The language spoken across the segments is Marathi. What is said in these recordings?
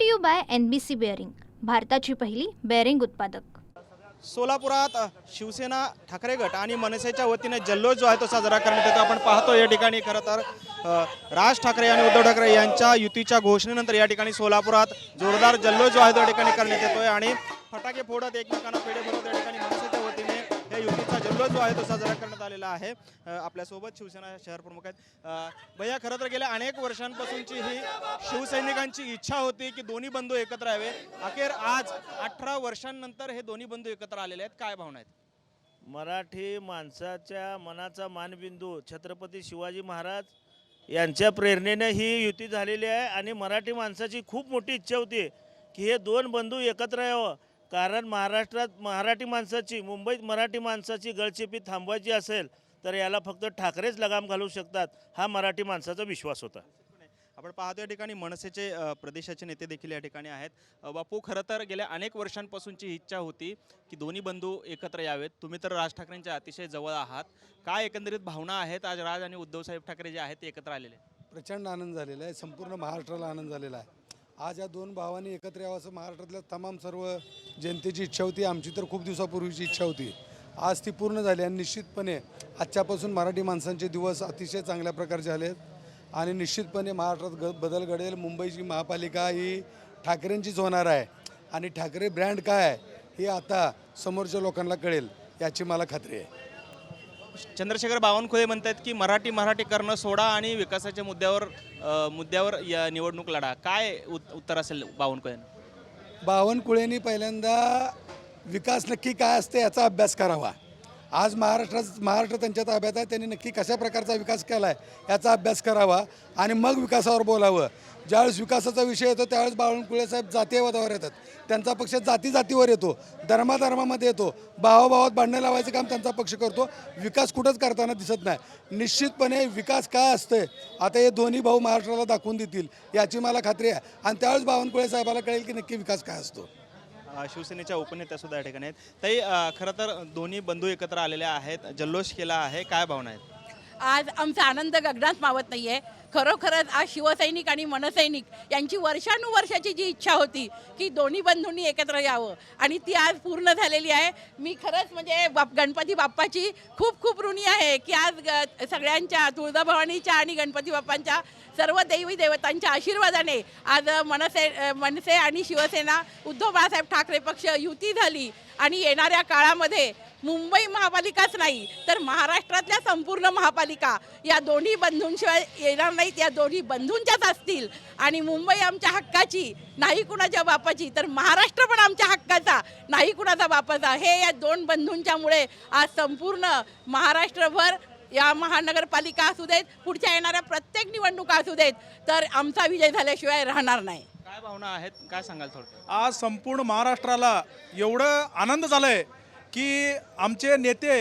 To you by NBC bearing, भारताची पहिली बेअरिंग उत्पादक। सोलापुरात शिवसेना ठाकरे गट आणि मनसेच्या वतीने जल्लोष जो आहे तो साजरा करण्यात येतो। आपण पाहतो या ठिकाणी खरं तर राज ठाकरे आणि उद्धव ठाकरे यांच्या युतीच्या घोषणेनंतर या ठिकाणी सोलापुरात जोरदार जल्लोष जो आहे तो या ठिकाणी करण्यात येतोय आणि फटाके फोडत एकमेकांना पेढे भरत या ठिकाणी मनसेच्या वतीने या युतीचा जल्लोष जो आहे तो साजरा करण्यात आलेला आहे। आपल्यासोबत शिवसेना शहर प्रमुख आहेत। भैया, खरं तर गेल्या अनेक वर्षांपासूनची ही शिवसैनिकांची इच्छा होती की दोन्ही बंधू एकत्र यावे। अखेर आज 18 वर्षांनंतर हे दोन्ही बंधू एकत्र आलेले आहेत। काय भावना आहेत? मराठी माणसाच्या मनाचा मानबिंदू छत्रपती शिवाजी महाराज यांच्या प्रेरणेने ही युती झालेली आहे आणि मराठी माणसाची खूप मोठी इच्छा होती की हे दोन बंधू एकत्र यावं। कारण महाराष्ट्रात मराठी माणसाची, मुंबईत मराठी माणसाची गळचेपी थांबवायची असेल तर याला फक्त ठाकरेच लगाम घालू शकतात, हा मराठी माणसाचा विश्वास होता। आपण पाहतो या ठिकाणी मनसेचे प्रदेशाचे नेते देखील या ठिकाणी आहेत। बापू, खरं तर गेल्या अनेक वर्षांपासूनची इच्छा होती की दोन्ही बंधू एकत्र यावेत। तुम्ही तर राज ठाकरेंच्या अतिशय जवळ आहात, काय एकंदरीत भावना आहेत आज राज आणि उद्धव साहेब ठाकरे जे आहेत ते एकत्र आलेले? प्रचंड आनंद झालेला आहे, संपूर्ण महाराष्ट्राला आनंद झालेला आहे। आज या दोन भावांनी एकत्र यावं असं महाराष्ट्रातल्या तमाम सर्व जनतेची इच्छा होती। आमची तर खूप दिवसापूर्वीची इच्छा होती, आज ती पूर्ण झाली आणि निश्चितपणे आजच्यापासून मराठी माणसांचे दिवस अतिशय चांगल्या प्रकारचे आले आहेत आणि निश्चितपणे महाराष्ट्रात बदल घडेल। मुंबईची महापालिका ही ठाकरेंचीच होणार आहे आणि ठाकरे ब्रँड काय आहे हे आता समोरच्या लोकांना कळेल याची मला खात्री आहे। चंद्रशेखर बावनकुळे म्हणतात की मराठी करणं सोडा आणि विकासाच्या मुद्द्यावर या निवडणूक लढा। काय उत्तर असेल बावनकुळेंना? बावनकुळेंनी पहिल्यांदा विकास नक्की काय असते याचा अभ्यास करावा। आज महाराष्ट्र त्यांच्या ताब्यात आहे, त्यांनी नक्की कशा प्रकारचा विकास केला आहे याचा अभ्यास करावा आणि मग विकासावर बोलावं। ज्यावेळेस विकासाचा विषय येतो त्यावेळेस बावनकुळे साहेब जातीयवादावर येतात, त्यांचा पक्ष जातीवर येतो, धर्मामध्ये येतो, भावाभावात भांडणं लावायचं काम त्यांचा पक्ष करतो, विकास कुठंच करताना दिसत नाही। निश्चितपणे विकास काय असते आता हे दोन्ही भाऊ महाराष्ट्राला दाखवून देतील याची मला खात्री आहे आणि त्यावेळेस बावनकुळे साहेबाला कळेल की नक्की विकास काय असतो। शिवसेनेच्या उपनेत्या सुद्धा या ठिकाणी आहेत। ताई, खरं तर दोन्ही बंधू एकत्र आलेले आहेत, जल्लोष केला आहे, काय भावना आहेत? आज आमचा आनंद गगनात मावत नाही आहे। खरोखरच आज शिवसैनिक आणि मनसैनिक यांची वर्षानुवर्षाची जी इच्छा होती की दोन्ही बंधूंनी एकत्र यावं आणि ती आज पूर्ण झालेली आहे। मी खरंच म्हणजे गणपती बाप्पाची खूप ऋणी आहे की आज सगळ्यांच्या तुळजाभवानीच्या आणि गणपती बाप्पांच्या सर्व देवी देवतांच्या आशीर्वादाने आज मनसे आणि शिवसेना उद्धव बाळासाहेब ठाकरे पक्ष युती झाली आणि येणाऱ्या काळामध्ये मुंबई महापालिकाच नाही तर महाराष्ट्रातल्या संपूर्ण महापालिका या दोन्ही बंधूंशिवाय येणार नाहीत, या दोन्ही बंधूंच्याच असतील आणि मुंबई आमच्या हक्काची नाही कुणाच्या बापाची तर महाराष्ट्र पण आमच्या हक्काचा नाही कुणाचा बापाचा, हे या दोन बंधूंच्यामुळे आज संपूर्ण महाराष्ट्रभर या महानगरपालिका असू देत, पुढच्या येणाऱ्या प्रत्येक निवडणुका असू देत तर आमचा विजय झाल्याशिवाय राहणार नाही। काय भावना आहेत, काय सांगाल थोडं? आज संपूर्ण महाराष्ट्राला एवढं आनंद झालाय की आमचे नेते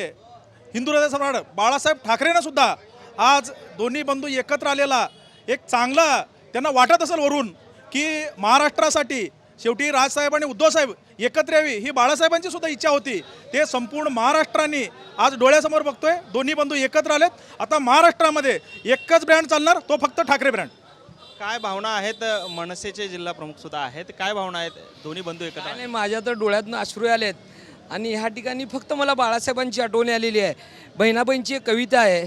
हिंदू हृदय सम्राट बाळासाहेब ठाकरेंना सुद्धा आज दोन्ही बंधू एकत्र आलेला एक चांगला त्यांना वाटत असेल वरून की महाराष्ट्रासाठी शेवटी राजसाहेब आणि उद्धवसाहेब एकत्र यावी ही बाळासाहेबांची सुद्धा इच्छा होती। ते संपूर्ण महाराष्ट्राने आज डोळ्यासमोर बघतोय, दोन्ही बंधू एकत्र आलेत। आता महाराष्ट्रामध्ये एकच ब्रँड चालणार, तो फक्त ठाकरे ब्रँड। काय भावना आहेत? मनसेचे जिल्हा प्रमुख सुद्धा आहेत, काय भावना आहेत दोन्ही बंधू एकत्र? नाही, माझ्या तर डोळ्यातून अश्रू आलेत आणि ह्या ठिकाणी फक्त मला बाळासाहेबांची आठवण आलेली आहे। बहिणाबाईंची एक कविता आहे,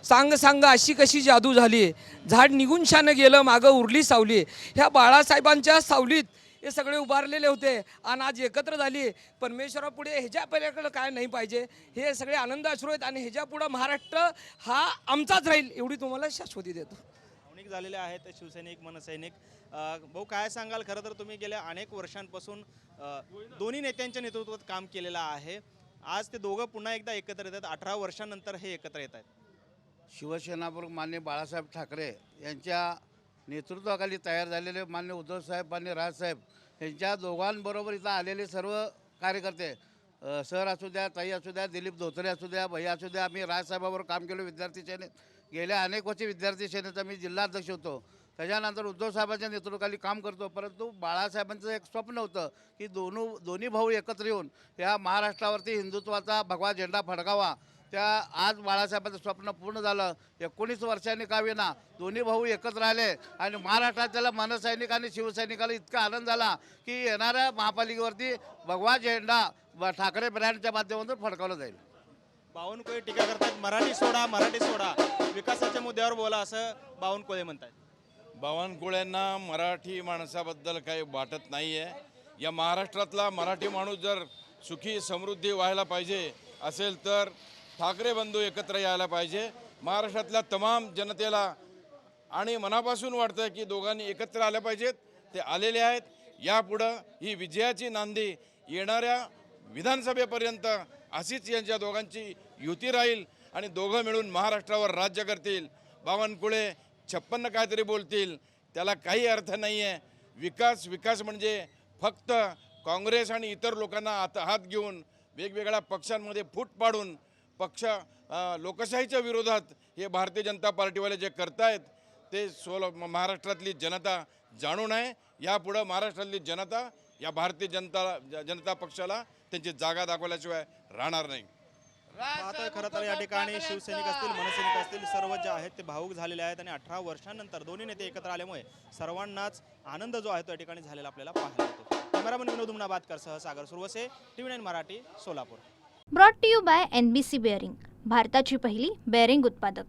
सांग अशी कशी जादू झाली, झाड निघून शानं गेलं मागं उरली सावली। ह्या बाळासाहेबांच्या सावलीत हे सगळे उभारलेले होते आणि आज एकत्र झाली। परमेश्वरापुढे ह्याच्या पलीकडे काय नाही पाहिजे, हे सगळे आनंद अश्रू आहेत आणि ह्याच्या पुढे महाराष्ट्र हा आमचाच राहील एवढी तुम्हाला शाश्वती देतो। झालेले आहेत शिवसैनिक मनसैनिक। भाऊ, काय सांगाल? खरं तर तुम्ही गेल्या अनेक वर्षांपासून दोन्ही नेत्यांच्या नेतृत्वात काम केलेलं आहे, आज ते दोघं पुन्हा एकदा एकत्र येतात, 18 वर्षांनंतर हे एकत्र येत आहेत। शिवसेना प्रमुख माननीय बाळासाहेब ठाकरे यांच्या नेतृत्वाखाली तयार झालेले माननीय उद्धवसाहेब आणि राजसाहेब यांच्या दोघांबरोबर इथं आलेले सर्व कार्यकर्ते, सर असू द्या, ताई असू द्या, दिलीप धोत्रे असू द्या, भैया असू द्या, आम्ही राजसाहेबाबरोबर काम केलं विद्यार्थी सेनेत, गेल्या अनेक वर्षी विद्यार्थी सेनेचा मी जिल्हाध्यक्ष होतो। त्याच्यानंतर उद्धव साहेबांच्या नेतृत्वाखाली काम करतो, परंतु बाळासाहेबांचं एक स्वप्न होतं की दोन्ही भाऊ एकत्र येऊन या महाराष्ट्रावरती हिंदुत्वाचा भगवा झेंडा फडकावा। त्या आज बाळासाहेबांचं स्वप्न पूर्ण झालं. 19 वर्षांनी का विना दोन्ही भाऊ एकत्र आले आणि महाराष्ट्रातल्या मनसैनिक आणि शिवसैनिकाला इतका आनंद झाला की येणाऱ्या महापालिकेवरती भगवा झेंडा ठाकरे ब्रँडच्या माध्यमातून फडकवला जाईल. बावनकुळे टीका करतात, मराठी सोडा, विकासाच्या मुद्द्यावर बोला असं बावनकुळे म्हणतात. बावनकुळ्यांना मराठी माणसाबद्दल काही वाटत नाही आहे. या महाराष्ट्रातला मराठी माणूस जर सुखी समृद्धी व्हायला पाहिजे असेल तर ठाकरे बंधू एकत्र यायला पाहिजे. महाराष्ट्रातल्या तमाम जनतेला आणि मनापासून वाटतं की दोघांनी एकत्र आल्या पाहिजेत. ते आलेले आहेत. यापुढं ही विजयाची नांदी येणाऱ्या विधानसभेपर्यंत अशीच यांच्या दोघांची युती राहील आणि दोघं मिळून महाराष्ट्रावर राज्य करतील. बावनकुळे 56 काहीतरी बोलतील, त्याला काही अर्थ नाही आहे. विकास म्हणजे फक्त काँग्रेस आणि इतर लोकांना हात घेऊन वेगवेगळ्या पक्षांमध्ये फूट पाडून पक्ष लोकशाहीच्या विरोधात हे भारतीय जनता पार्टीवाले जे करतायत ते महाराष्ट्रातली जनता जाणू नये. यापुढं महाराष्ट्रातली जनता या भारतीय जनता पक्षाला त्यांची जागा दाखवल्याशिवाय राहणार नाही. आता खरं तर या ठिकाणी शिवसैनिक असतील, मनसैनिक असतील, सर्व जे आहेत ते भावूक झालेले आहेत आणि 18 वर्षांनंतर दोन्ही नेते एकत्र आल्यामुळे सर्वांनाच आनंद जो आहे तो या ठिकाणी झालेला आपल्याला पाहायला येतो. कॅमेरामन विनोद उमनाबादकर सह Sagar Suravase, TV9 Marathi, Solapur. Brought to you by NBC bearing, भारताची पहिली बेअरिंग उत्पादक.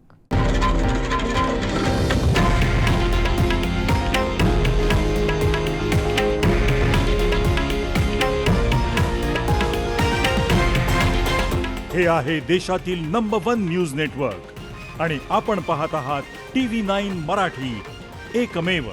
हे आहे देशातील नंबर 1 न्यूज नेटवर्क आणि आपण पाहत आहात TV9 मराठी, एकमेव.